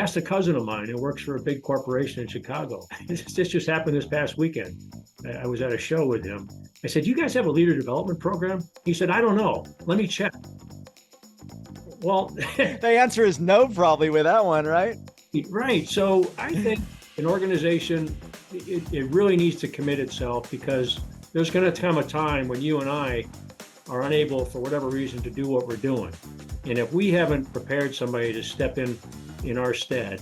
asked a cousin of mine who works for a big corporation in Chicago. This just happened this past weekend. I was at a show with him. I said, "Do you guys have a leader development program?" He said, "I don't know. Let me check." Well, The answer is no, probably with that one, right? right. So I think an organization, it really needs to commit itself, because there's going to come a time when you and I are unable, for whatever reason, to do what we're doing. And if we haven't prepared somebody to step in our stead,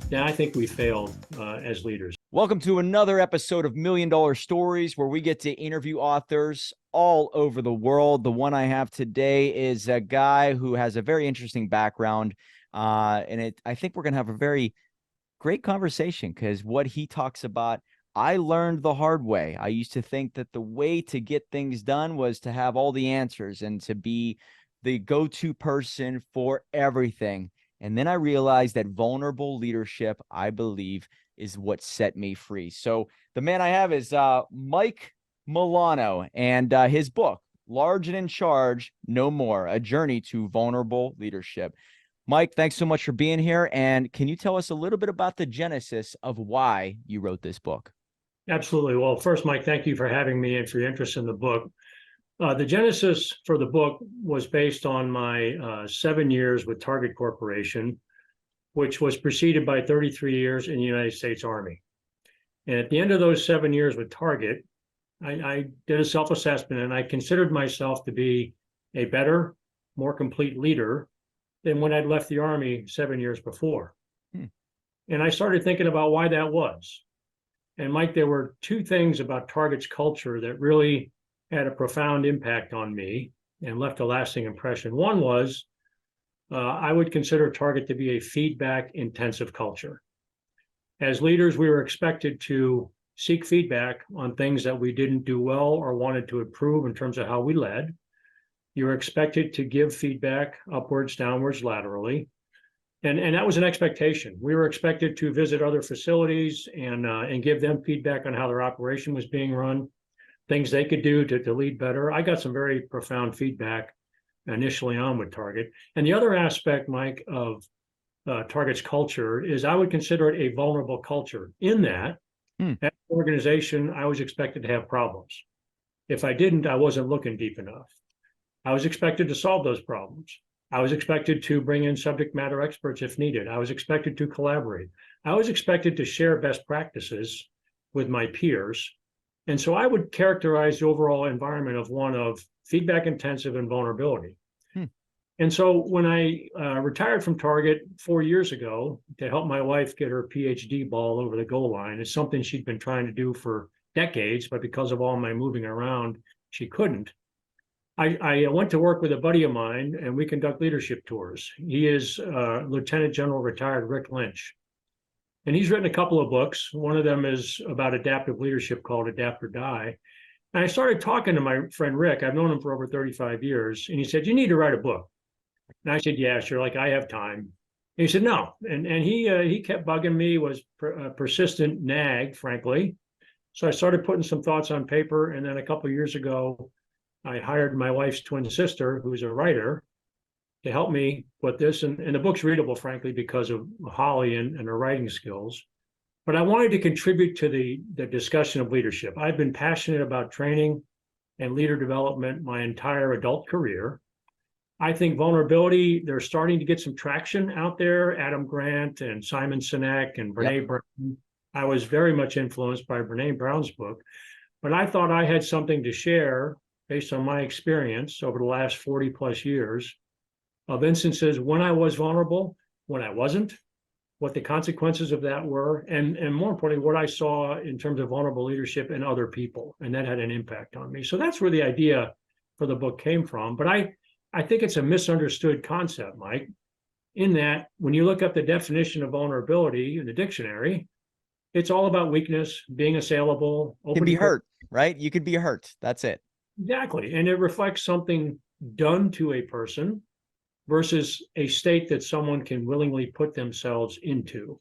then I think we failed as leaders. Welcome to another episode of $1 Million Stories, where we get to interview authors all over the world. The one I have today is a guy who has a very interesting background. I think we're going to have a very great conversation, because what he talks about, I learned the hard way. I used to think that the way to get things done was to have all the answers and to be the go-to person for everything. And then I realized that vulnerable leadership, I believe, is what set me free. So the man I have is Mike Milano, and his book, Large and in Charge, No More, A Journey to Vulnerable Leadership. Mike, thanks so much for being here. And can you tell us a little bit about the genesis of why you wrote this book? Absolutely. Well, first, Mike, thank you for having me and for your interest in the book. The genesis for the book was based on my 7 years with Target Corporation, which was preceded by 33 years in the United States Army. And at the end of those 7 years with Target, I did a self-assessment, and I considered myself to be a better, more complete leader than when I'd left the Army 7 years before. And I started thinking about why that was. And Mike, there were two things about Target's culture that really had a profound impact on me and left a lasting impression. One was, I would consider Target to be a feedback-intensive culture. As leaders, we were expected to seek feedback on things that we didn't do well or wanted to improve in terms of how we led. You were expected to give feedback upwards, downwards, laterally. And that was an expectation. We were expected to visit other facilities and give them feedback on how their operation was being run, things they could do to lead better. I got some very profound feedback initially on with Target. And the other aspect, Mike, of Target's culture is I would consider it a vulnerable culture, in that as an organization, I was expected to have problems. If I didn't, I wasn't looking deep enough. I was expected to solve those problems. I was expected to bring in subject matter experts if needed. I was expected to collaborate. I was expected to share best practices with my peers. And so I would characterize the overall environment of one of feedback intensive and vulnerability. And so when I retired from Target 4 years ago to help my wife get her PhD ball over the goal line, it's something she'd been trying to do for decades, but because of all my moving around, she couldn't. I went to work with a buddy of mine, and we conduct leadership tours. He is Lieutenant General retired Rick Lynch. And he's written a couple of books. One of them is about adaptive leadership called Adapt or Die. And I started talking to my friend Rick. I've known him for over 35 years. And he said, "You need to write a book." And I said, "Yeah, sure, like I have time." And he said, "No." And he kept bugging me, was a persistent nag, frankly. So I started putting some thoughts on paper. And then a couple of years ago, I hired my wife's twin sister, who's a writer, to help me with this. And the book's readable, frankly, because of Holly and her writing skills. But I wanted to contribute to the discussion of leadership. I've been passionate about training and leader development my entire adult career. I think vulnerability, they're starting to get some traction out there. Adam Grant and Simon Sinek and Brene Brown. I was very much influenced by Brene Brown's book. But I thought I had something to share based on my experience over the last 40 plus years of instances when I was vulnerable, when I wasn't, what the consequences of that were, and more importantly, what I saw in terms of vulnerable leadership in other people. And that had an impact on me. So that's where the idea for the book came from. But I think it's a misunderstood concept, Mike, in that when you look up the definition of vulnerability in the dictionary, it's all about weakness, being assailable. You can be hurt, right? You could be hurt. That's it. Exactly. And it reflects something done to a person versus a state that someone can willingly put themselves into.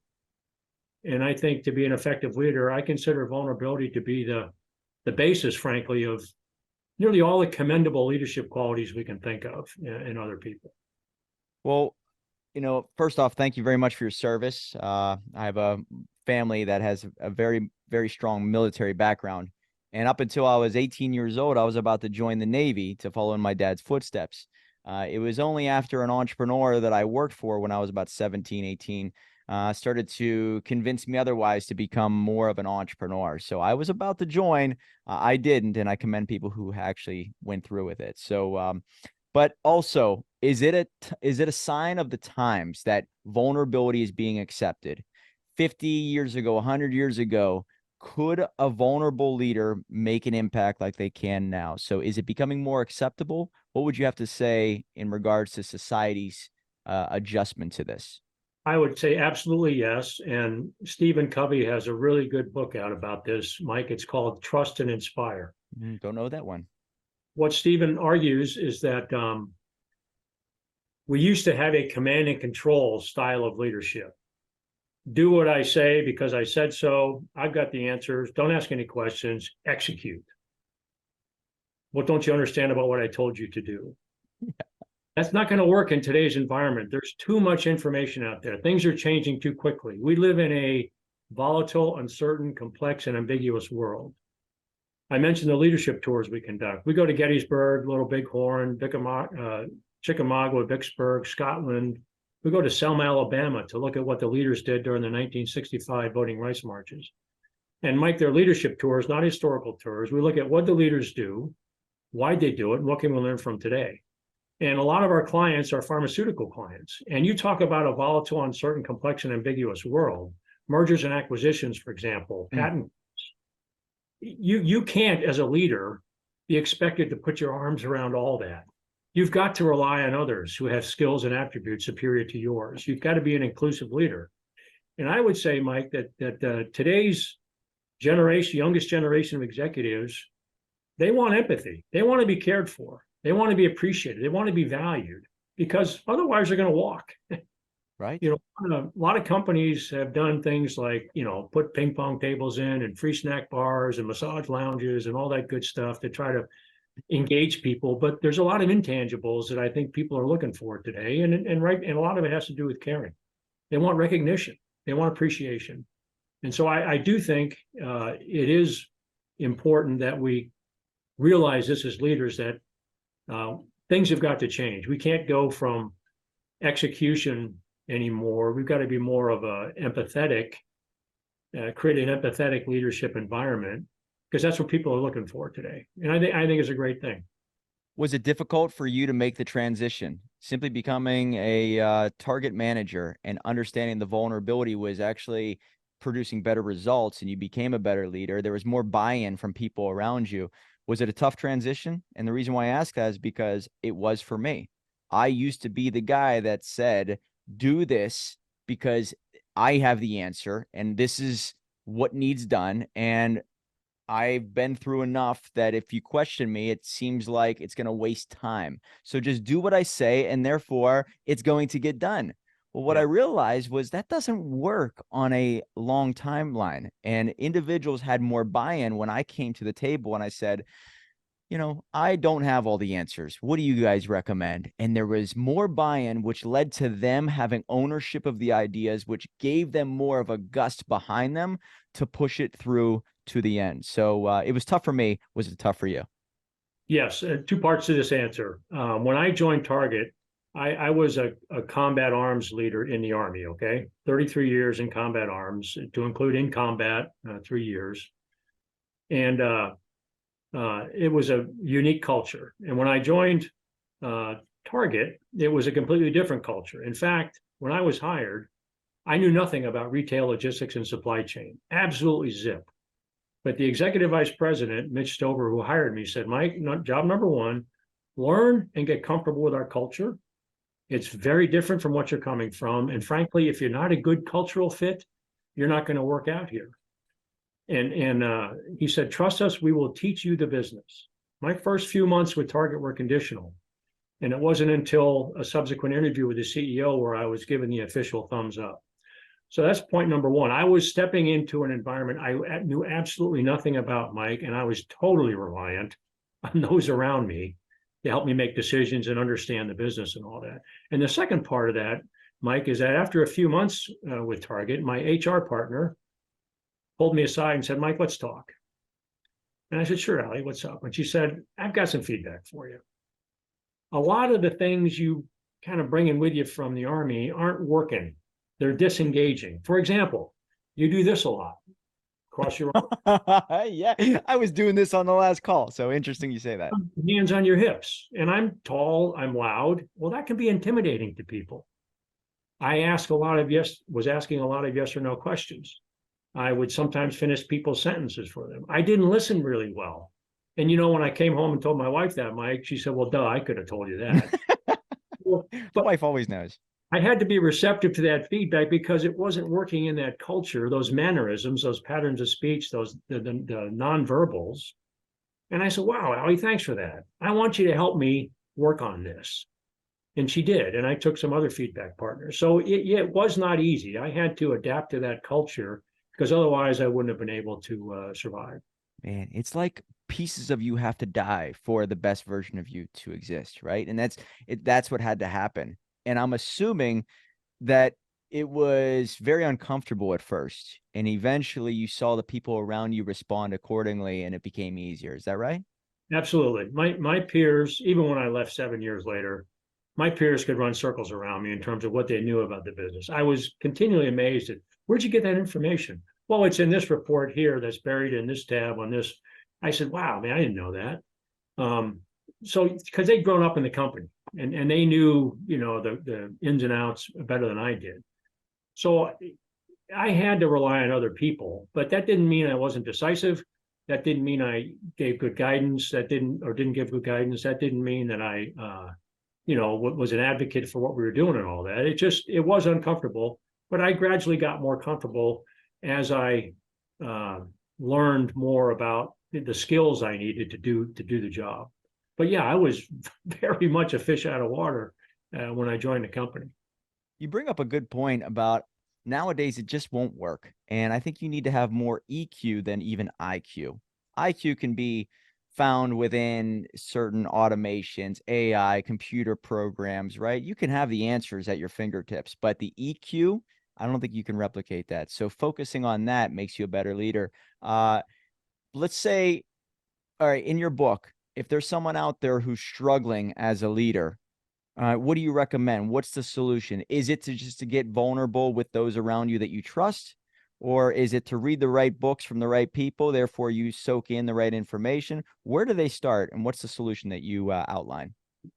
And I think to be an effective leader, I consider vulnerability to be the basis, frankly, of nearly all the commendable leadership qualities we can think of in other people. Well, First off, thank you very much for your service. I have a family that has a very, very strong military background. And up until I was 18 years old, I was about to join the Navy to follow in my dad's footsteps. It was only after an entrepreneur that I worked for when I was about 17, 18, started to convince me otherwise to become more of an entrepreneur. So I was about to join. I didn't, and I commend people who actually went through with it. So, but also, is it a sign of the times that vulnerability is being accepted? 50 years ago, 100 years ago, could a vulnerable leader make an impact like they can now? So is it becoming more acceptable? What would you have to say in regards to society's adjustment to this? I would say absolutely yes. And Stephen Covey has a really good book out about this, Mike. It's called Trust and Inspire. Don't know that one. What Stephen argues is that we used to have a command and control style of leadership. Do what I say because I said so. I've got the answers. Don't ask any questions. Execute. What don't you understand about what I told you to do? That's not going to work in today's environment. There's too much information out there. Things are changing too quickly. We live in a volatile, uncertain, complex, and ambiguous world. I mentioned the leadership tours we conduct. We go to Gettysburg, Little Bighorn, Chickamauga, Vicksburg, Scotland. We go to Selma, Alabama to look at what the leaders did during the 1965 voting rights marches. And Mike, they're leadership tours, not historical tours. We look at what the leaders do, why they do it, and what can we learn from today. And a lot of our clients are pharmaceutical clients. And you talk about a volatile, uncertain, complex, and ambiguous world. Mergers and acquisitions, for example, patent. You can't, as a leader, be expected to put your arms around all that. You've got to rely on others who have skills and attributes superior to yours. You've got to be an inclusive leader. And I would say, Mike, that today's generation, youngest generation of executives, they want empathy. They want to be cared for. They want to be appreciated. They want to be valued, because otherwise they're going to walk. Right. A lot of companies have done things like, put ping pong tables in and free snack bars and massage lounges and all that good stuff to try to engage people. But there's a lot of intangibles that I think people are looking for today. And a lot of it has to do with caring. They want recognition. They want appreciation. And so I do think it is important that we realize this as leaders, that things have got to change. We can't go from execution anymore. We've got to be more of a empathetic, create an empathetic leadership environment, because that's what people are looking for today. And I think it's a great thing. Was it difficult for you to make the transition? Simply becoming a target manager and understanding the vulnerability was actually producing better results, and you became a better leader. There was more buy-in from people around you. Was it a tough transition? And the reason why I ask that is because it was for me. I used to be the guy that said, do this because I have the answer and this is what needs done. And I've been through enough that if you question me, it seems like it's going to waste time. So just do what I say, and therefore it's going to get done. Well, what I realized was that doesn't work on a long timeline. And individuals had more buy-in when I came to the table and I said, I don't have all the answers. What do you guys recommend? And there was more buy-in, which led to them having ownership of the ideas, which gave them more of a gust behind them to push it through to the end. So it was tough for me. Was it tough for you? Yes, two parts to this answer. When I joined Target, I was a combat arms leader in the Army, 33 years in combat arms, to include in combat 3 years. And it was a unique culture. And when I joined Target, it was a completely different culture. In fact, when I was hired, I knew nothing about retail logistics and supply chain, absolutely zip. But the executive vice president, Mitch Stover, who hired me, said, Mike, job number one, learn and get comfortable with our culture. It's very different from what you're coming from. And frankly, if you're not a good cultural fit, you're not going to work out here. And he said, trust us, we will teach you the business. My first few months with Target were conditional. And it wasn't until a subsequent interview with the CEO where I was given the official thumbs up. So that's point number one. I was stepping into an environment I knew absolutely nothing about, Mike, and I was totally reliant on those around me to help me make decisions and understand the business and all that. And the second part of that Mike, is that after a few months with Target, my HR partner pulled me aside and said, Mike, let's talk. And I said, sure, Allie, what's up? And she said, I've got some feedback for you. A lot of the things you kind of bringing with you from the Army aren't working. They're disengaging. For example, you do this a lot. Cross your Yeah, I was doing this on the last call. So interesting you say that. hands on your hips. And I'm tall, I'm loud. Well, that can be intimidating to people. I was asking a lot of yes or no questions. I would sometimes finish people's sentences for them. I didn't listen really well. And when I came home and told my wife that, Mike, she said, well, duh, I could have told you that. The wife always knows. I had to be receptive to that feedback because it wasn't working in that culture, those mannerisms, those patterns of speech, the nonverbals. And I said, wow, Allie, thanks for that. I want you to help me work on this. And she did. And I took some other feedback partners. So it was not easy. I had to adapt to that culture because otherwise I wouldn't have been able to survive. Man, it's like pieces of you have to die for the best version of you to exist, right? And that's what had to happen. And I'm assuming that it was very uncomfortable at first, and eventually you saw the people around you respond accordingly, and it became easier. Is that right? Absolutely. My peers, even when I left 7 years later, my peers could run circles around me in terms of what they knew about the business. I was continually amazed at, where'd you get that information? Well, it's in this report here that's buried in this tab on this. I said, wow, man, I didn't know that. So because they'd grown up in the company and they knew, the ins and outs better than I did. So I had to rely on other people, but that didn't mean I wasn't decisive. That didn't mean I gave good guidance. Didn't give good guidance. That didn't mean that I, was an advocate for what we were doing and all that. It was uncomfortable, but I gradually got more comfortable as I learned more about the skills I needed to do the job. But yeah, I was very much a fish out of water when I joined the company. You bring up a good point about nowadays it just won't work. And I think you need to have more EQ than even IQ. IQ can be found within certain automations, AI, computer programs, right? You can have the answers at your fingertips, but the EQ, I don't think you can replicate that. So focusing on that makes you a better leader. Let's say, all right, in your book, if there's someone out there who's struggling as a leader, what do you recommend? What's the solution? Is it to get vulnerable with those around you that you trust? Or is it to read the right books from the right people, therefore you soak in the right information? Where do they start, and what's the solution that you outline?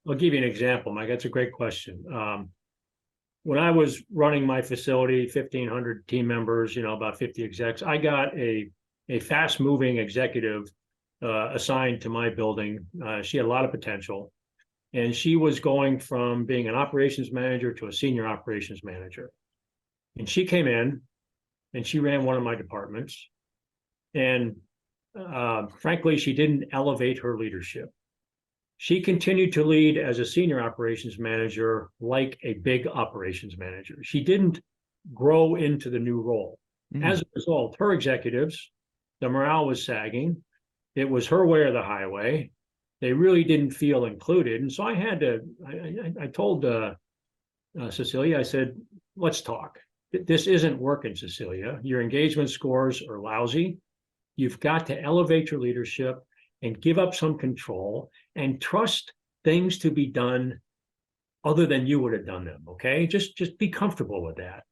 I'll give you an example, Mike. That's a great question. When I was running my facility, 1,500 team members, about 50 execs, I got a fast-moving executive assigned to my building. She had a lot of potential, and she was going from being an operations manager to a senior operations manager. And she came in, and she ran one of my departments. And frankly, she didn't elevate her leadership. She continued to lead as a senior operations manager, like a big operations manager. She didn't grow into the new role. As a result, her executives, the morale was sagging. It was her way or the highway. They really didn't feel included. And so I told Cecilia, I said, let's talk. This isn't working, Cecilia. Your engagement scores are lousy. You've got to elevate your leadership and give up some control and trust things to be done other than you would have done them. Okay, just be comfortable with that,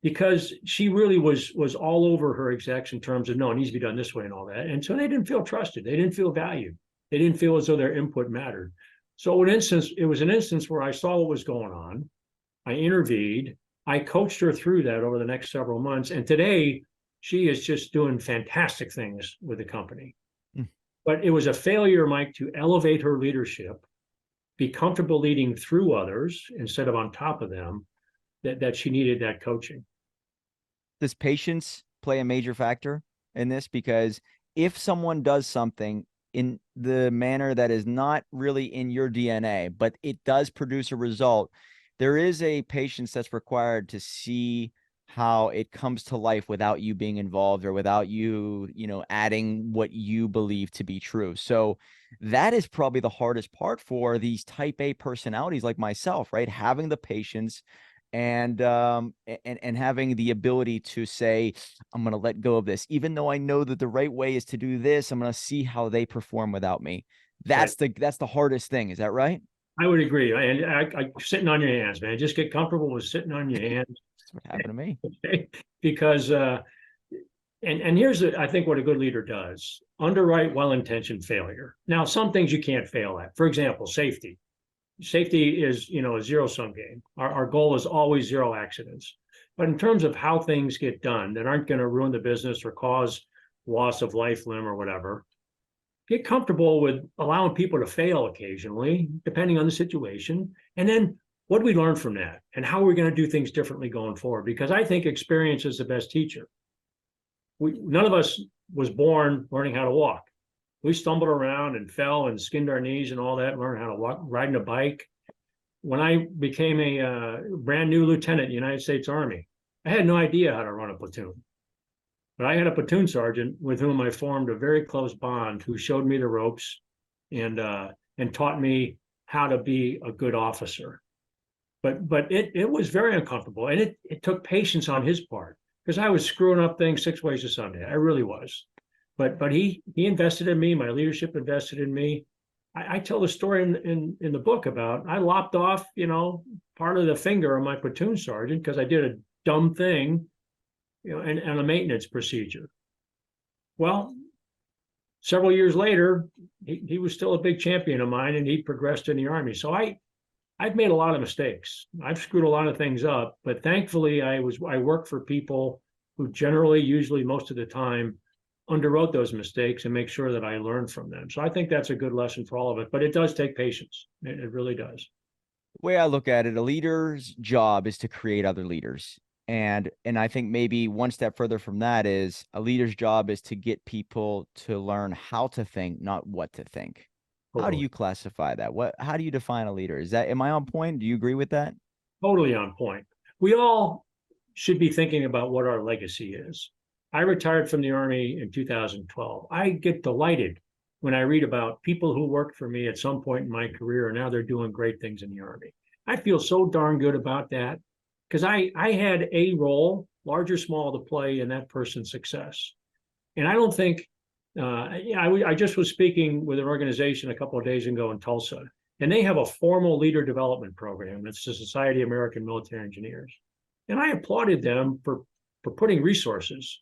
because she really was all over her execs in terms of, no, it needs to be done this way and all that. And so they didn't feel trusted. They didn't feel valued. They didn't feel as though their input mattered. So it was an instance where I saw what was going on. I intervened. I coached her through that over the next several months. And today she is just doing fantastic things with the company. But it was a failure, Mike, to elevate her leadership, be comfortable leading through others instead of on top of them, that she needed that coaching. Does patience play a major factor in this? Because if someone does something in the manner that is not really in your DNA, but it does produce a result, there is a patience that's required to see how it comes to life without you being involved or without you, adding what you believe to be true. So that is probably the hardest part for these type A personalities like myself, right? Having the patience and having the ability to say, I'm going to let go of this, even though I know that the right way is to do this. I'm going to see how they perform without me. Right. That's the hardest thing. Is that right? I would agree. And I sitting on your hands, man. Just get comfortable with sitting on your hands. That's what happened to me. Okay? Because and here's I think what a good leader does: underwrite well-intentioned failure. Now, some things you can't fail at. For example, safety. Safety is, a zero-sum game. Our goal is always zero accidents. But in terms of how things get done that aren't going to ruin the business or cause loss of life, limb, or whatever, get comfortable with allowing people to fail occasionally, depending on the situation. And then what do we learn from that? And how are we going to do things differently going forward? Because I think experience is the best teacher. None of us was born learning how to walk. We stumbled around and fell and skinned our knees and all that, learned how to walk, riding a bike. When I became a brand new lieutenant in the United States Army, I had no idea how to run a platoon. But I had a platoon sergeant with whom I formed a very close bond, who showed me the ropes and taught me how to be a good officer. But it was very uncomfortable, and it took patience on his part, because I was screwing up things 6 ways to Sunday. I really was. But he invested in me. My leadership invested in me. I tell the story in the book about I lopped off, part of the finger of my platoon sergeant because I did a dumb thing, and a maintenance procedure. Well, several years later, he was still a big champion of mine, and he progressed in the Army. So I've made a lot of mistakes. I've screwed a lot of things up, but thankfully I work for people who generally, usually most of the time, underwrote those mistakes and make sure that I learn from them. So I think that's a good lesson for all of it, but it does take patience. It really does. The way I look at it, a leader's job is to create other leaders. And I think maybe one step further from that is a leader's job is to get people to learn how to think, not what to think. How do Totally. you classify that? How do you define a leader? Am I on point? Do you agree with that? Totally on point. We all should be thinking about what our legacy is. I retired from the Army in 2012. I get delighted when I read about people who worked for me at some point in my career, and now they're doing great things in the Army. I feel so darn good about that, because I had a role, large or small, to play in that person's success. And I don't think, I just was speaking with an organization a couple of days ago in Tulsa, and they have a formal leader development program. It's the Society of American Military Engineers. And I applauded them for putting resources,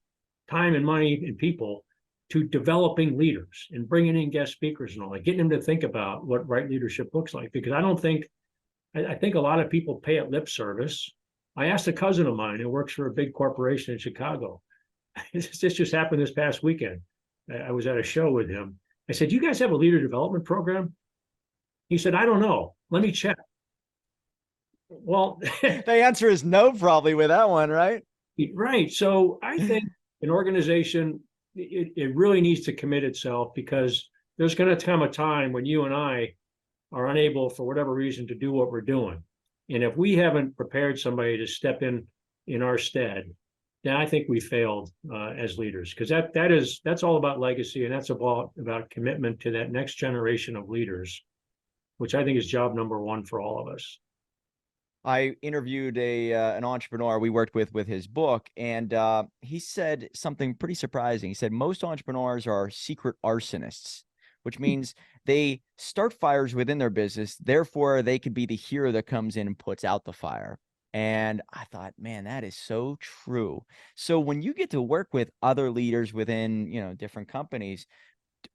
time and money and people to developing leaders and bringing in guest speakers and all that, getting them to think about what right leadership looks like. Because I think a lot of people pay it lip service. I asked a cousin of mine who works for a big corporation in Chicago. This just happened this past weekend. I was at a show with him. I said, "You guys have a leader development program?" He said, "I don't know. Let me check." Well, The answer is no, probably, with that one, right? right. So I think an organization, it really needs to commit itself, because there's going to come a time when you and I are unable, for whatever reason, to do what we're doing. And if we haven't prepared somebody to step in our stead, then I think we failed as leaders, because that's all about legacy, and that's about commitment to that next generation of leaders, which I think is job number one for all of us. I interviewed an entrepreneur we worked with his book, and he said something pretty surprising. He said most entrepreneurs are secret arsonists, which means they start fires within their business. Therefore, they could be the hero that comes in and puts out the fire. And I thought, man, that is so true. So when you get to work with other leaders within, different companies,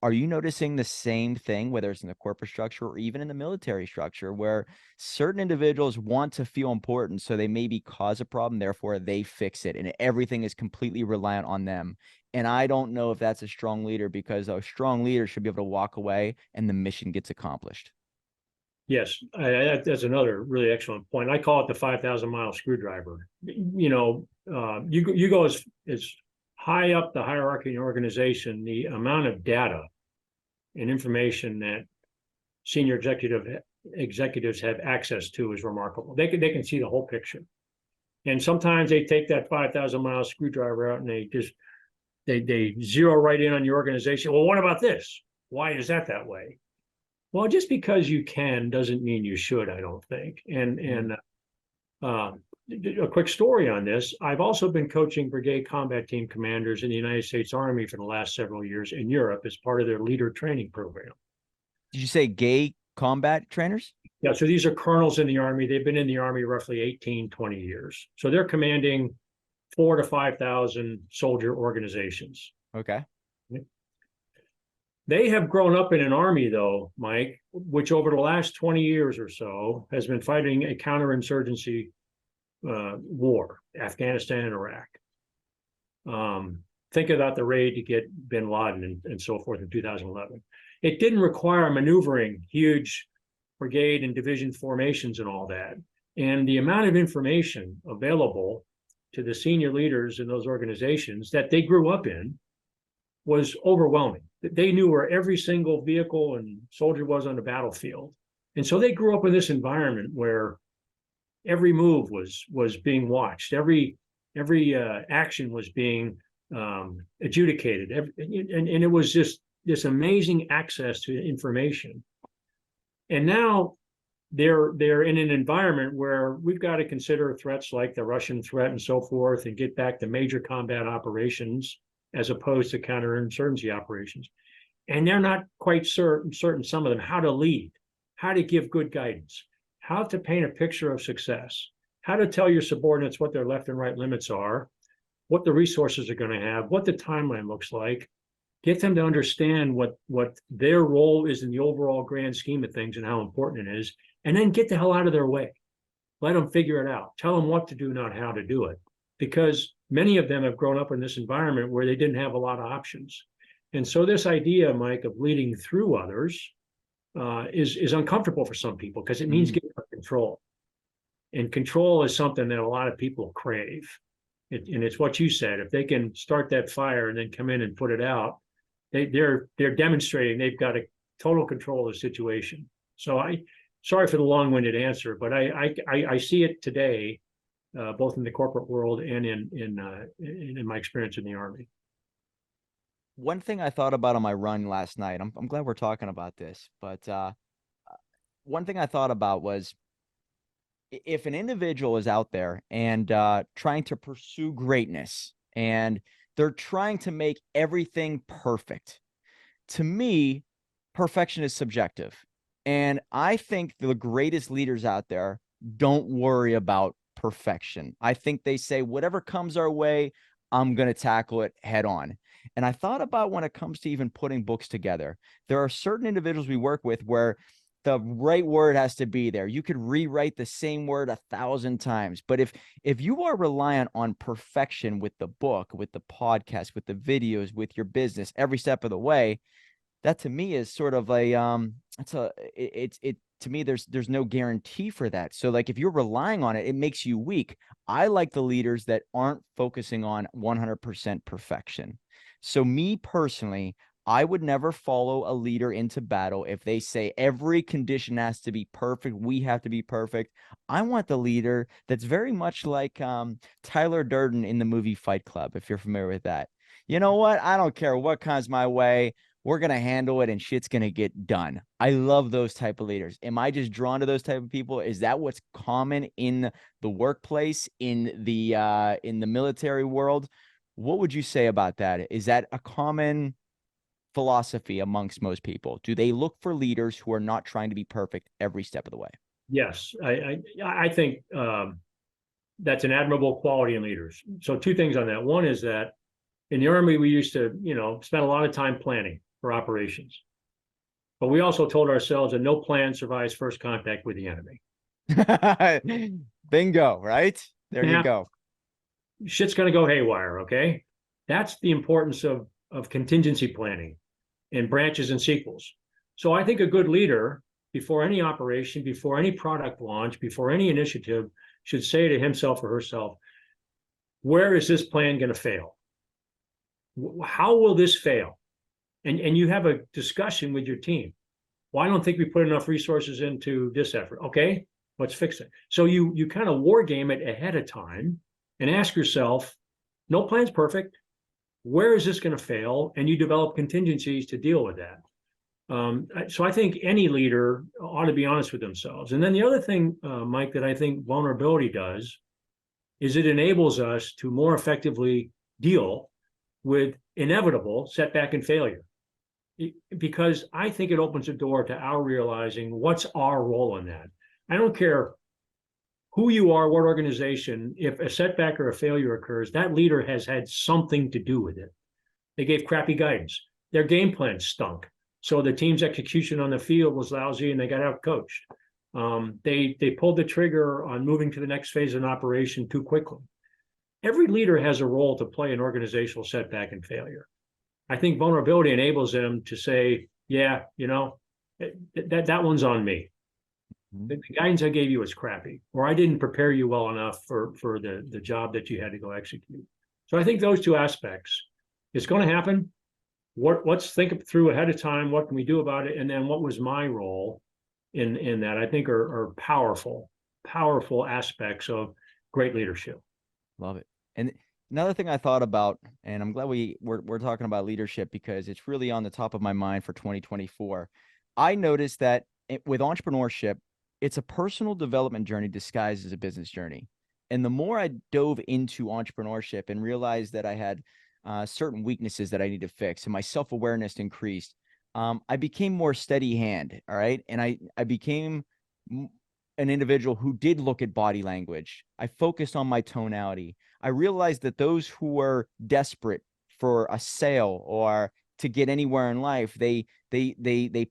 are you noticing the same thing, whether it's in the corporate structure or even in the military structure, where certain individuals want to feel important, so they maybe cause a problem, therefore they fix it, and everything is completely reliant on them? And I don't know if that's a strong leader, because a strong leader should be able to walk away and the mission gets accomplished. Yes, that's another really excellent point. I call it the 5,000-mile screwdriver. You go as high up the hierarchy in the organization, the amount of data and information that senior executives have access to is remarkable. They can see the whole picture. And sometimes they take that 5,000-mile screwdriver out and they zero right in on your organization. Well, what about this? Why is that way? Well, just because you can doesn't mean you should, I don't think. And a quick story on this. I've also been coaching brigade combat team commanders in the United States Army for the last several years in Europe as part of their leader training program. Did you say gay combat trainers? Yeah, so these are colonels in the Army. They've been in the Army roughly 18, 20 years. So they're commanding 4,000 to 5,000 soldier organizations. Okay. They have grown up in an army, though, Mike, which over the last 20 years or so has been fighting a counterinsurgency war, Afghanistan and Iraq. Think about the raid to get bin Laden and so forth in 2011. It didn't require maneuvering huge brigade and division formations and all that. And the amount of information available to the senior leaders in those organizations that they grew up in was overwhelming. They knew where every single vehicle and soldier was on the battlefield. And so they grew up in this environment where every move was being watched, every action was being adjudicated, and it was just this amazing access to information. And now they're in an environment where we've got to consider threats like the Russian threat and so forth, and get back to major combat operations as opposed to counterinsurgency operations. And they're not quite certain, some of them, how to lead, how to give good guidance, how to paint a picture of success, how to tell your subordinates what their left and right limits are, what the resources are going to have, what the timeline looks like, get them to understand what their role is in the overall grand scheme of things and how important it is, and then get the hell out of their way. Let them figure it out. Tell them what to do, not how to do it. Because many of them have grown up in this environment where they didn't have a lot of options. And so this idea, Mike, of leading through others is uncomfortable for some people because it means getting control. And control is something that a lot of people crave. And it's what you said. If they can start that fire and then come in and put it out, they're demonstrating they've got a total control of the situation. So sorry for the long-winded answer, but I see it today, both in the corporate world and in my experience in the Army. One thing I thought about on my run last night, I'm glad we're talking about this, but one thing I thought about was if an individual is out there and trying to pursue greatness and they're trying to make everything perfect, to me, perfection is subjective. And I think the greatest leaders out there don't worry about perfection. I think they say, whatever comes our way, I'm going to tackle it head on. And I thought about when it comes to even putting books together, there are certain individuals we work with where the right word has to be there. You could rewrite the same word 1,000 times. But if you are reliant on perfection with the book, with the podcast, with the videos, with your business, every step of the way, that to me is sort of a to me, there's no guarantee for that. So like if you're relying on it, it makes you weak. I like the leaders that aren't focusing on 100% perfection. So me personally, I would never follow a leader into battle if they say every condition has to be perfect. We have to be perfect. I want the leader that's very much like Tyler Durden in the movie Fight Club, if you're familiar with that. You know what? I don't care what comes my way. We're going to handle it and shit's going to get done. I love those type of leaders. Am I just drawn to those type of people? Is that what's common in the workplace, in the military world? What would you say about that? Is that a common philosophy amongst most people? Do they look for leaders who are not trying to be perfect every step of the way? Yes, I think that's an admirable quality in leaders. So two things on that. One is that in the Army, we used to, spend a lot of time planning for operations. But we also told ourselves that no plan survives first contact with the enemy. Bingo, right? There you go. Shit's going to go haywire, okay? That's the importance of contingency planning and branches and sequels. So I think a good leader, before any operation, before any product launch, before any initiative, should say to himself or herself, where is this plan going to fail? How will this fail? And you have a discussion with your team. Well, I don't think we put enough resources into this effort. Okay, let's fix it. So you kind of war game it ahead of time and ask yourself, no plan's perfect. Where is this going to fail? And you develop contingencies to deal with that. So I think any leader ought to be honest with themselves. And then the other thing, Mike, that I think vulnerability does is it enables us to more effectively deal with inevitable setback and failure. Because I think it opens the door to our realizing what's our role in that. I don't care who you are, what organization, if a setback or a failure occurs, that leader has had something to do with it. They gave crappy guidance. Their game plan stunk. So the team's execution on the field was lousy and they got out coached. They pulled the trigger on moving to the next phase of an operation too quickly. Every leader has a role to play in organizational setback and failure. I think vulnerability enables them to say, yeah, that one's on me. The guidance I gave you was crappy, or I didn't prepare you well enough for the job that you had to go execute. So I think those two aspects, it's going to happen. Let's think through ahead of time. What can we do about it? And then what was my role in that? I think are powerful aspects of great leadership. Love it. And another thing I thought about, and I'm glad we're talking about leadership because it's really on the top of my mind for 2024. I noticed that with entrepreneurship, it's a personal development journey disguised as a business journey. And the more I dove into entrepreneurship and realized that I had certain weaknesses that I need to fix and my self-awareness increased, I became more steady hand. All right. And I became an individual who did look at body language. I focused on my tonality. I realized that those who were desperate for a sale or to get anywhere in life, they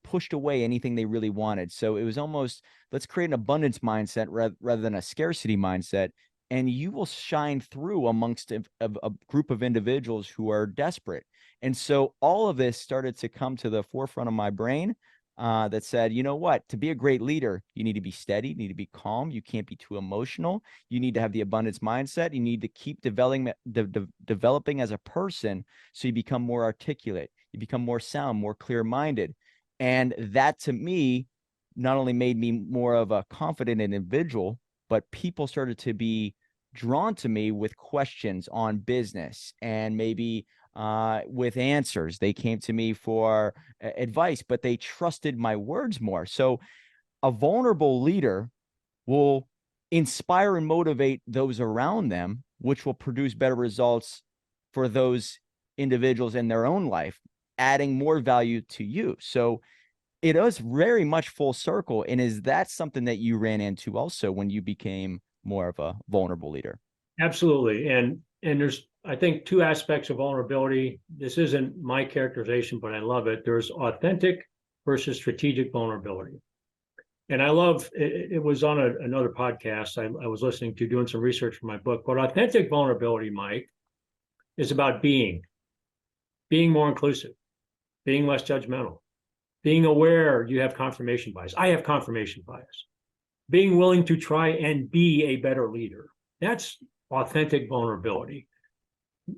pushed away anything they really wanted. So it was almost, let's create an abundance mindset rather than a scarcity mindset. And you will shine through amongst a group of individuals who are desperate. And so all of this started to come to the forefront of my brain that said, you know what, to be a great leader, you need to be steady, you need to be calm. You can't be too emotional. You need to have the abundance mindset. You need to keep developing as a person. So you become more articulate, you become more sound, more clear-minded. And that to me, not only made me more of a confident individual, but people started to be drawn to me with questions on business and maybe with answers. They came to me for advice, but they trusted my words more. So a vulnerable leader will inspire and motivate those around them, which will produce better results for those individuals in their own life, adding more value to you. So it is very much full circle. And is that something that you ran into also when you became more of a vulnerable leader? Absolutely. And there's, I think, two aspects of vulnerability. This isn't my characterization, but I love it. There's authentic versus strategic vulnerability. And I love, it was on another podcast I was listening to, doing some research for my book. But authentic vulnerability, Mike, is about being more inclusive, being less judgmental, being aware you have confirmation bias. I have confirmation bias. Being willing to try and be a better leader. That's authentic vulnerability.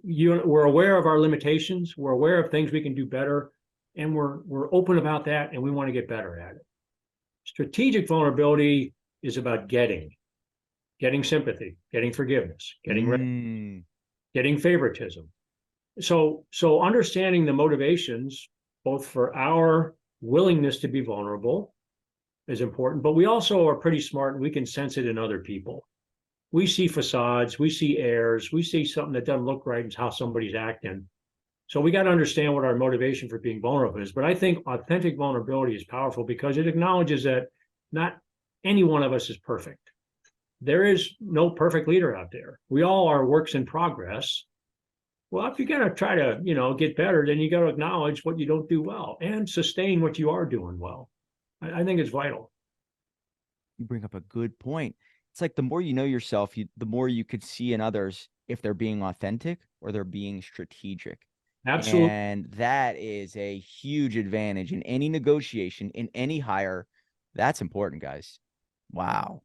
We're aware of our limitations. We're aware of things we can do better, and we're open about that, and we want to get better at it. Strategic vulnerability is about getting sympathy, getting forgiveness, getting favoritism. So understanding the motivations, both for our willingness to be vulnerable, is important, but we also are pretty smart and we can sense it in other people. We see facades, we see airs, we see something that doesn't look right in how somebody's acting. So we got to understand what our motivation for being vulnerable is. But I think authentic vulnerability is powerful because it acknowledges that not any one of us is perfect. There is no perfect leader out there. We all are works in progress. Well, if you're going to try to, get better, then you got to acknowledge what you don't do well and sustain what you are doing well. I think it's vital. You bring up a good point. It's like the more you know yourself, the more you could see in others if they're being authentic or they're being strategic. Absolutely. And that is a huge advantage in any negotiation, in any hire. That's important, guys. Wow.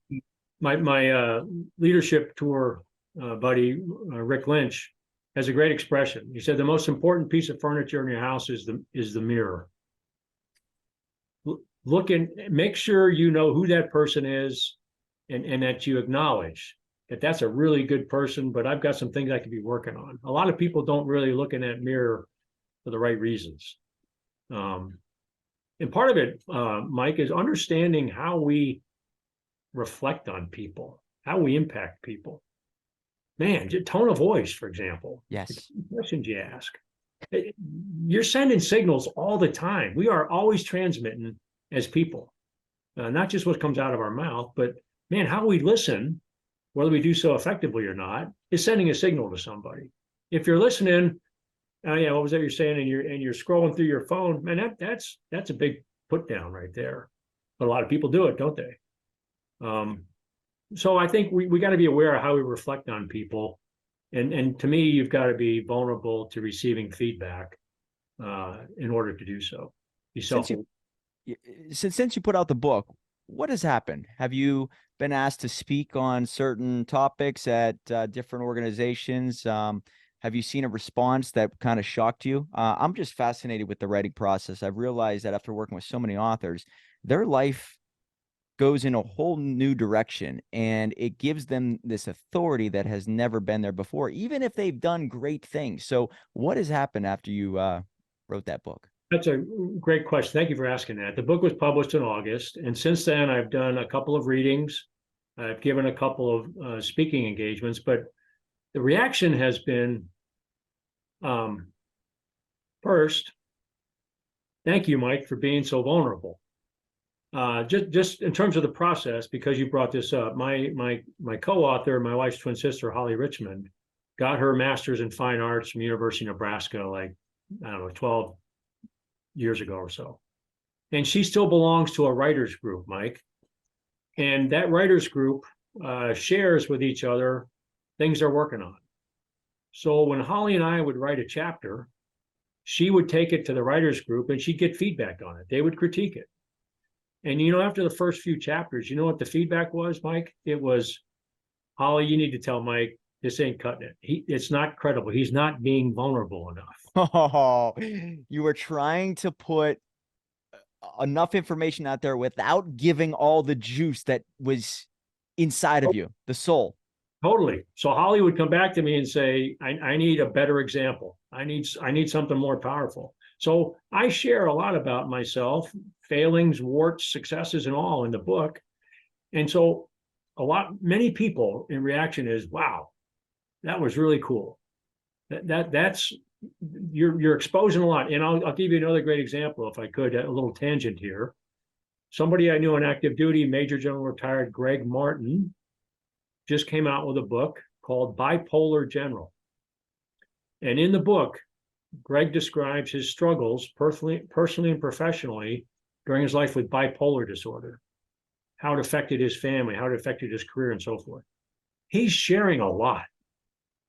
My leadership tour buddy, Rick Lynch, has a great expression. He said, the most important piece of furniture in your house is the mirror. Look and make sure you know who that person is and that you acknowledge that that's a really good person, but I've got some things I could be working on. A lot of people don't really look in that mirror for the right reasons. And part of it, Mike, is understanding how we reflect on people, how we impact people. man, tone of voice, for example, the Yes. questions you ask. You're sending signals all the time. We are always transmitting as people, not just what comes out of our mouth, but man, how we listen, whether we do so effectively or not, is sending a signal to somebody. If you're listening, yeah, what was that you're saying? And you're scrolling through your phone, man, that's a big put down right there. But a lot of people do it, don't they? So I think we got to be aware of how we reflect on people. And to me, you've got to be vulnerable to receiving feedback in order to do so. Be Since self. you since you put out the book, what has happened? Have you been asked to speak on certain topics at different organizations? Have you seen a response that kind of shocked you? I'm just fascinated with the writing process. I've realized that after working with so many authors, their life goes in a whole new direction, and it gives them this authority that has never been there before, even if they've done great things. So what has happened after you wrote that book? That's a great question. Thank you for asking that. The book was published in August, and since then I've done a couple of readings. I've given a couple of speaking engagements, but the reaction has been first, thank you, Mike, for being so vulnerable. Just in terms of the process, because you brought this up, my co-author, my wife's twin sister, Holly Richmond, got her master's in fine arts from University of Nebraska, like, I don't know, 12 years ago or so. And she still belongs to a writers group, Mike. And that writers group shares with each other things they're working on. So when Holly and I would write a chapter, she would take it to the writers group and she'd get feedback on it. They would critique it. And after the first few chapters, you know what the feedback was, Mike? It was, Holly, you need to tell Mike this ain't cutting it. It's not credible. He's not being vulnerable enough. Oh, you were trying to put enough information out there without giving all the juice that was inside of you, the soul. Totally. So Holly would come back to me and say, I need a better example. I need something more powerful. So I share a lot about myself, failings, warts, successes, and all in the book. And so many people in reaction is, wow, that was really cool. That's you're exposing a lot. And I'll give you another great example, if I could, a little tangent here. Somebody I knew on active duty, Major General retired Greg Martin, just came out with a book called Bipolar General. And in the book, Greg describes his struggles personally and professionally during his life with bipolar disorder, how it affected his family, how it affected his career, and so forth. He's sharing a lot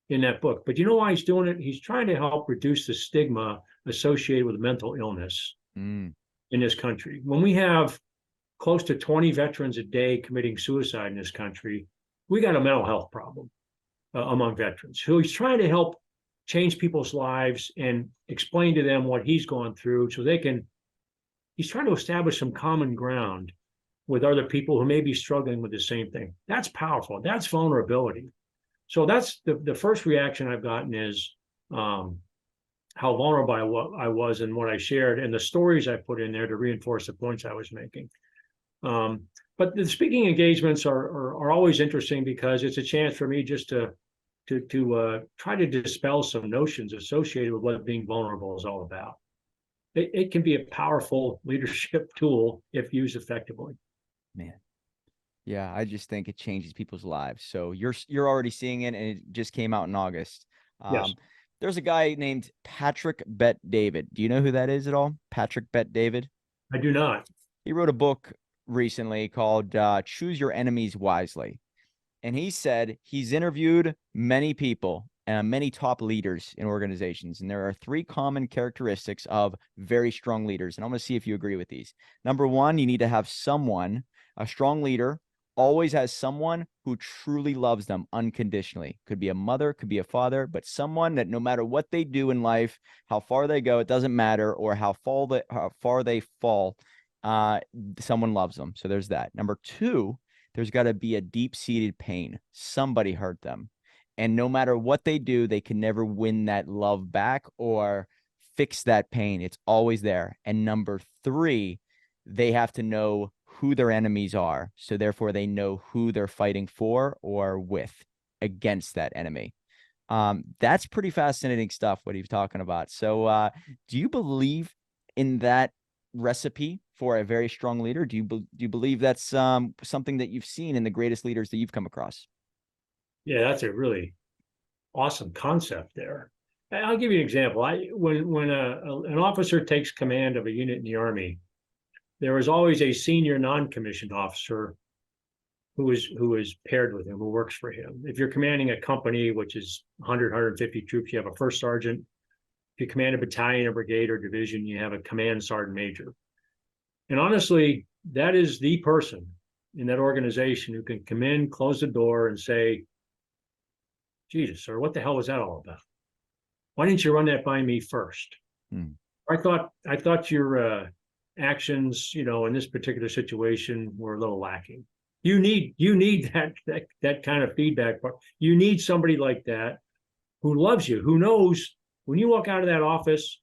in that book. But you know why he's doing it? He's trying to help reduce the stigma associated with mental illness in this country. When we have close to 20 veterans a day committing suicide in this country, we got a mental health problem among veterans. So he's trying to help change people's lives and explain to them what he's gone through so he's trying to establish some common ground with other people who may be struggling with the same thing. That's powerful. That's vulnerability. So that's the first reaction I've gotten is how vulnerable I was and what I shared and the stories I put in there to reinforce the points I was making. But the speaking engagements are always interesting because it's a chance for me just to try to dispel some notions associated with what being vulnerable is all about. It can be a powerful leadership tool if used effectively. Man. Yeah, I just think it changes people's lives. So you're already seeing it, and it just came out in August. Yes. There's a guy named Patrick Bet-David. Do you know who that is at all? Patrick Bet-David? I do not. He wrote a book recently called Choose Your Enemies Wisely. And he said he's interviewed many people and many top leaders in organizations. And there are 3 common characteristics of very strong leaders. And I'm going to see if you agree with these. Number 1, you need to have a strong leader always has someone who truly loves them unconditionally. Could be a mother, could be a father, but someone that no matter what they do in life, how far they go, it doesn't matter, or how far they fall, someone loves them. So there's that. Number 2, there's got to be a deep-seated pain. Somebody hurt them. And no matter what they do, they can never win that love back or fix that pain. It's always there. And number 3, they have to know who their enemies are. So therefore they know who they're fighting for or with. against that enemy. That's pretty fascinating stuff, what he's talking about. So do you believe in that recipe for a very strong leader? Do you believe that's something that you've seen in the greatest leaders that you've come across? Yeah, that's a really awesome concept there. I'll give you an example. When an officer takes command of a unit in the Army, there is always a senior non-commissioned officer who is paired with him, who works for him. If you're commanding a company, which is 100, 150 troops, you have a first sergeant. If you command a battalion, a brigade, or division, you have a command sergeant major. And honestly, that is the person in that organization who can come in, close the door, and say, Jesus, sir, what the hell was that all about? Why didn't you run that by me first? I thought your actions, in this particular situation were a little lacking. You need that kind of feedback. You need somebody like that who loves you, who knows when you walk out of that office,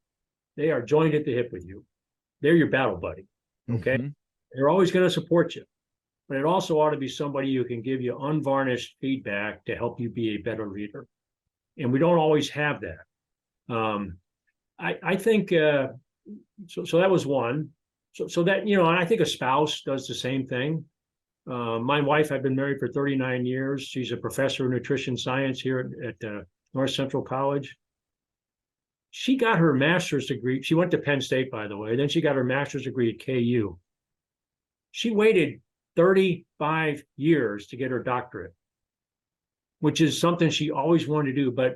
they are joined at the hip with you. They're your battle buddy. Okay. Mm-hmm. They're always going to support you. But it also ought to be somebody who can give you unvarnished feedback to help you be a better leader. And we don't always have that. I think so that was one. So that, and I think a spouse does the same thing. My wife, I've been married for 39 years. She's a professor of nutrition science here at North Central College. She got her master's degree. She went to Penn State, by the way. Then she got her master's degree at KU. She waited 35 years to get her doctorate, which is something she always wanted to do. But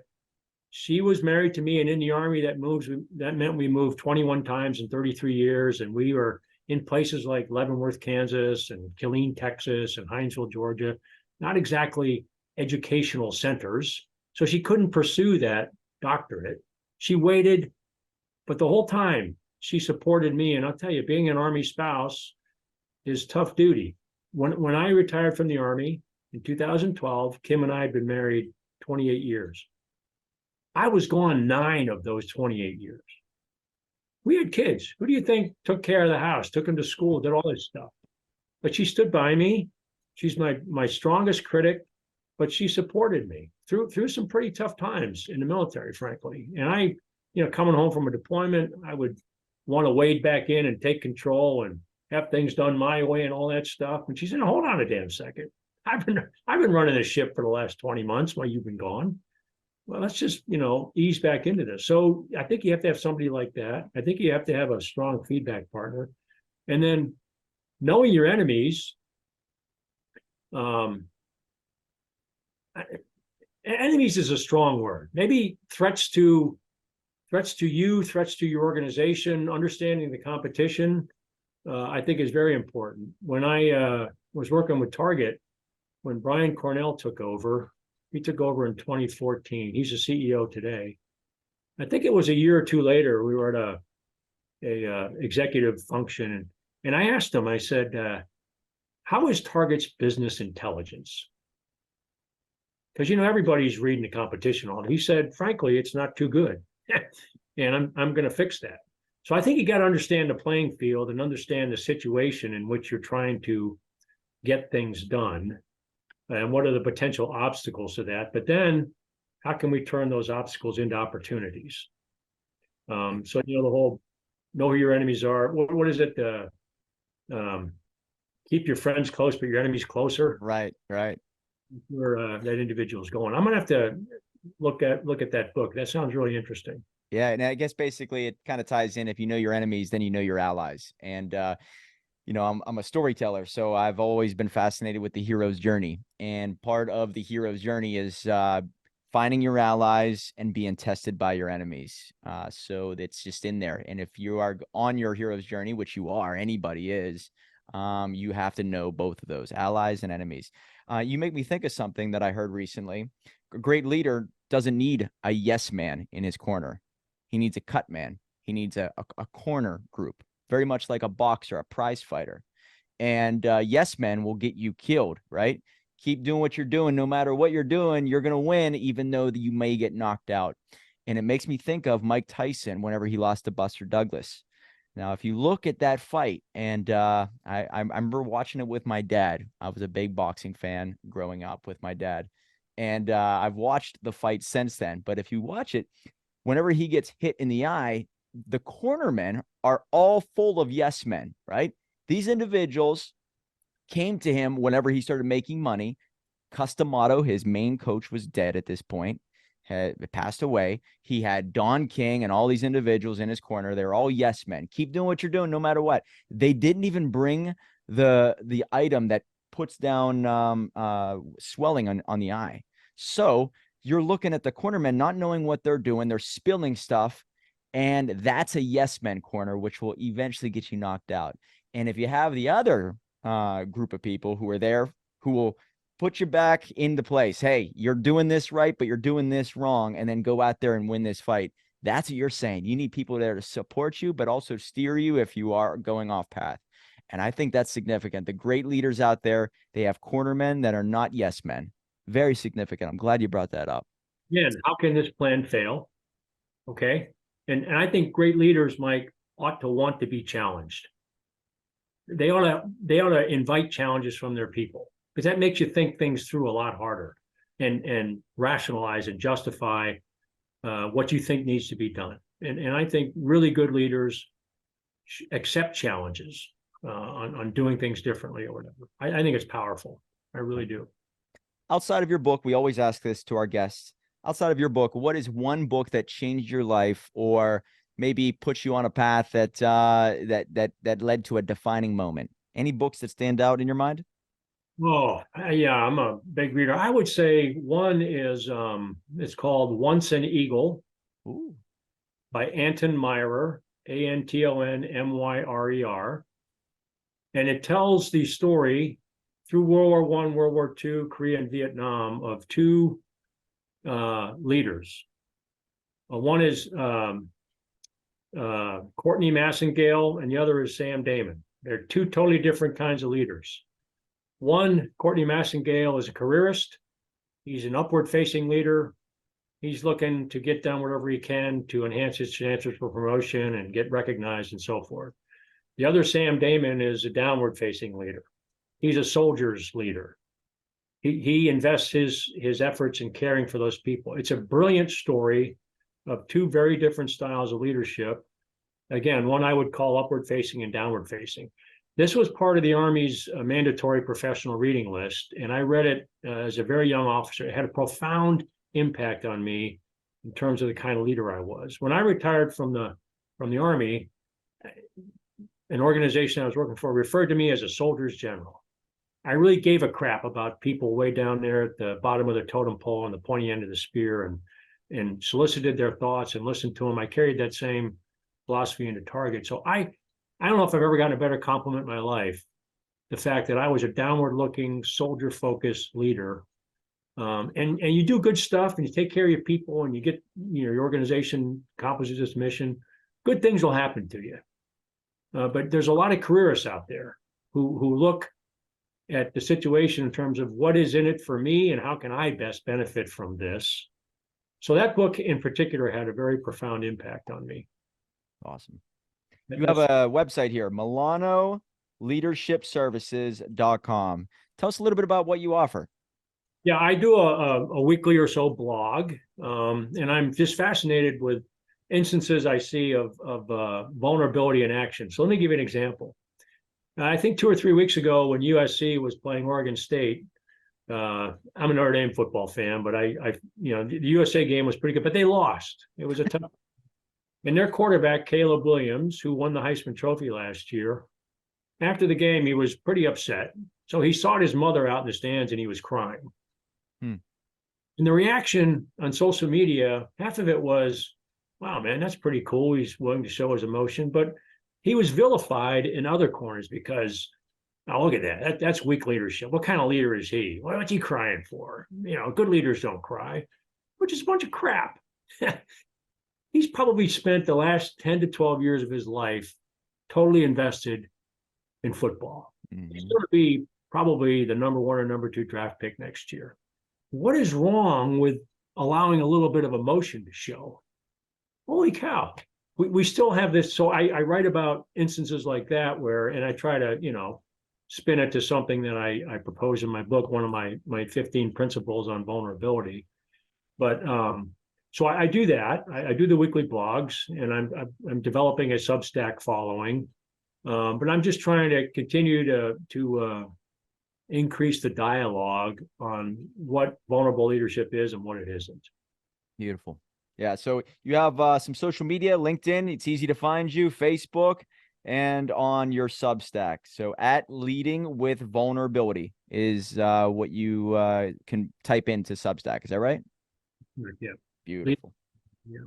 she was married to me, and in the Army, that meant we moved 21 times in 33 years, and we were in places like Leavenworth, Kansas, and Killeen, Texas, and Hinesville, Georgia, not exactly educational centers. So she couldn't pursue that doctorate. She waited, but the whole time she supported me. And I'll tell you, being an Army spouse is tough duty. When I retired from the Army in 2012, Kim and I had been married 28 years. I was gone 9 of those 28 years. We had kids. Who do you think took care of the house, took them to school, did all this stuff? But she stood by me. She's my strongest critic, but she supported me through some pretty tough times in the military, frankly. And I, coming home from a deployment, I would want to wade back in and take control and have things done my way and all that stuff. And she said, hold on a damn second. I've been running this ship for the last 20 months while you've been gone. Well, let's just, ease back into this. So I think you have to have somebody like that. I think you have to have a strong feedback partner. And then knowing your enemies, enemies is a strong word. Maybe threats to you, threats to your organization, understanding the competition, I think is very important. When I was working with Target, when Brian Cornell took over, he took over in 2014. He's the CEO today. I think it was a year or two later, we were at a executive function, and I asked him, I said, how is Target's business intelligence? Because, everybody's reading the competition on it. He said, frankly, it's not too good. And I'm going to fix that. So I think you got to understand the playing field and understand the situation in which you're trying to get things done and what are the potential obstacles to that. But then how can we turn those obstacles into opportunities? So, the whole know who your enemies are. What is it? Keep your friends close, but your enemies closer. Right. Where that individual is going. I'm going to have to look at that book. That sounds really interesting. Yeah, and I guess basically it kind of ties in. If you know your enemies, then you know your allies. And I'm a storyteller, so I've always been fascinated with the hero's journey. And part of the hero's journey is finding your allies and being tested by your enemies. So it's just in there. And if you are on your hero's journey, which you are, anybody is, you have to know both of those, allies and enemies. You make me think of something that I heard recently. A great leader doesn't need a yes man in his corner. He needs a cut man. He needs a corner group, very much like a boxer, a prize fighter. And yes men will get you killed, right? Keep doing what you're doing. No matter what you're doing, you're going to win, even though you may get knocked out. And it makes me think of Mike Tyson whenever he lost to Buster Douglas. Now, if you look at that fight, and I remember watching it with my dad. I was a big boxing fan growing up with my dad. And I've watched the fight since then. But if you watch it, whenever he gets hit in the eye, the cornermen are all full of yes men, right? These individuals came to him whenever he started making money. Customato, his main coach, was dead at this point, had passed away. He had Don King and all these individuals in his corner. They're all yes men. Keep doing what you're doing no matter what. They didn't even bring the item that puts down swelling on the eye. So you're looking at the cornermen not knowing what they're doing. They're spilling stuff. And that's a yes men corner, which will eventually get you knocked out. And if you have the other group of people who are there, who will put you back into place. Hey, you're doing this right, but you're doing this wrong. And then go out there and win this fight. That's what you're saying. You need people there to support you, but also steer you if you are going off path. And I think that's significant. The great leaders out there, they have cornermen that are not yes men. Very significant. I'm glad you brought that up. Yeah, and how can this plan fail? Okay. And I think great leaders, Mike, ought to want to be challenged. They ought to invite challenges from their people, because that makes you think things through a lot harder and rationalize and justify what you think needs to be done. And I think really good leaders accept challenges on doing things differently or whatever. I think it's powerful. I really do. Outside of your book, we always ask this to our guests. Outside of your book, what is one book that changed your life, or maybe put you on a path that that led to a defining moment? Any books that stand out in your mind? Oh, yeah, I'm a big reader. I would say one is it's called Once an Eagle. Ooh. By Anton Myrer, Antonmyer. And it tells the story through World War I, World War II, Korea, and Vietnam of two leaders. One is Courtney Massengale, and the other is Sam Damon. They're two totally different kinds of leaders. One, Courtney Massengale, is a careerist. He's an upward-facing leader. He's looking to get done whatever he can to enhance his chances for promotion and get recognized and so forth. The other, Sam Damon, is a downward-facing leader. He's a soldier's leader. He invests his efforts in caring for those people. It's a brilliant story of two very different styles of leadership. Again, one I would call upward-facing and downward-facing. This was part of the Army's mandatory professional reading list, and I read it as a very young officer. It had a profound impact on me in terms of the kind of leader I was. When I retired from the Army, an organization I was working for referred to me as a soldier's general. I really gave a crap about people way down there at the bottom of the totem pole and the pointy end of the spear, and solicited their thoughts and listened to them. I carried that same philosophy into Target. So I don't know if I've ever gotten a better compliment in my life. The fact that I was a downward-looking, soldier-focused leader, and you do good stuff, and you take care of your people, and you get, your organization accomplishes its mission. Good things will happen to you. But there's a lot of careerists out there who look at the situation in terms of what is in it for me and how can I best benefit from this. So that book in particular had a very profound impact on me. Awesome. You have a website here, MilanoLeadershipServices.com. Tell us a little bit about what you offer. Yeah, I do a weekly or so blog, and I'm just fascinated with instances I see of vulnerability in action. So let me give you an example. I think 2 or 3 weeks ago when USC was playing Oregon State, I'm a Notre Dame football fan, but the USA game was pretty good, but they lost. It was a tough. And their quarterback, Caleb Williams, who won the Heisman Trophy last year, after the game, he was pretty upset. So he sought his mother out in the stands and he was crying. And the reaction on social media, half of it was, wow, man, that's pretty cool. He's willing to show his emotion. But he was vilified in other corners because, oh, look at that. That's weak leadership. What kind of leader is he? What's he crying for? Good leaders don't cry, which is a bunch of crap. He's probably spent the last 10 to 12 years of his life totally invested in football. Mm-hmm. He's going to be probably the number 1 or number 2 draft pick next year. What is wrong with allowing a little bit of emotion to show? Holy cow. We still have this. So I write about instances like that and I try to, spin it to something that I propose in my book, one of my 15 principles on vulnerability. But so I do that. I do the weekly blogs, and I'm developing a Substack following. But I'm just trying to continue to increase the dialogue on what vulnerable leadership is and what it isn't. Beautiful. Yeah. So you have some social media, LinkedIn. It's easy to find you, Facebook, and on your Substack. So at Leading with Vulnerability is what you can type into Substack. Is that right? Yeah. Beautiful. Yeah.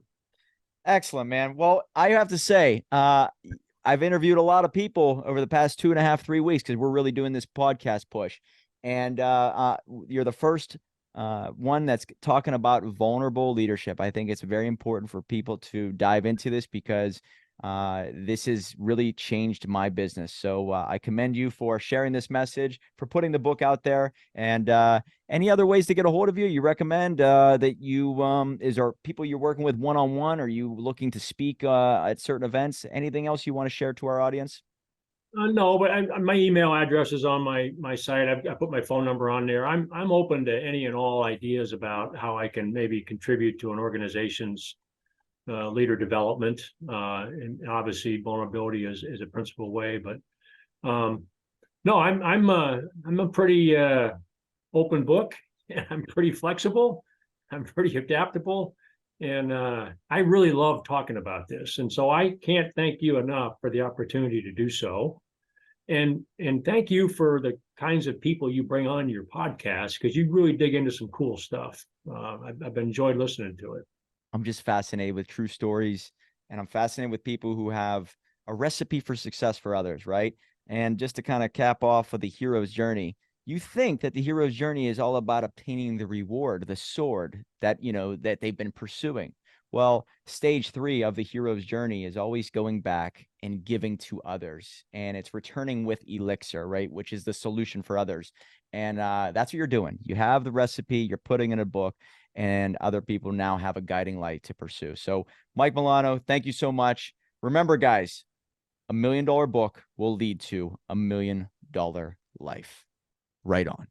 Excellent, man. Well, I have to say, I've interviewed a lot of people over the past 2.5, 3 weeks because we're really doing this podcast push. And you're the first one that's talking about vulnerable leadership. I think it's very important for people to dive into this because this has really changed my business. So I commend you for sharing this message, for putting the book out there. And any other ways to get a hold of you? You recommend that you is there people you're working with one-on-one? Are you looking to speak at certain events? Anything else you want to share to our audience? No, but my email address is on my site. I put my phone number on there. I'm open to any and all ideas about how I can maybe contribute to an organization's leader development, and obviously vulnerability is a principal way. But no, I'm a pretty open book. I'm pretty flexible. I'm pretty adaptable, and I really love talking about this. And so I can't thank you enough for the opportunity to do so. And thank you for the kinds of people you bring on your podcast, because you really dig into some cool stuff. I've enjoyed listening to it. I'm just fascinated with true stories, and I'm fascinated with people who have a recipe for success for others, right? And just to kind of cap off of the hero's journey, you think that the hero's journey is all about obtaining the reward, the sword that, that they've been pursuing. Well, stage 3 of the hero's journey is always going back and giving to others. And it's returning with elixir, right? Which is the solution for others. And that's what you're doing. You have the recipe, you're putting in a book, and other people now have a guiding light to pursue. So Mike Milano, thank you so much. Remember, guys, $1 million book will lead to $1 million life. Right on.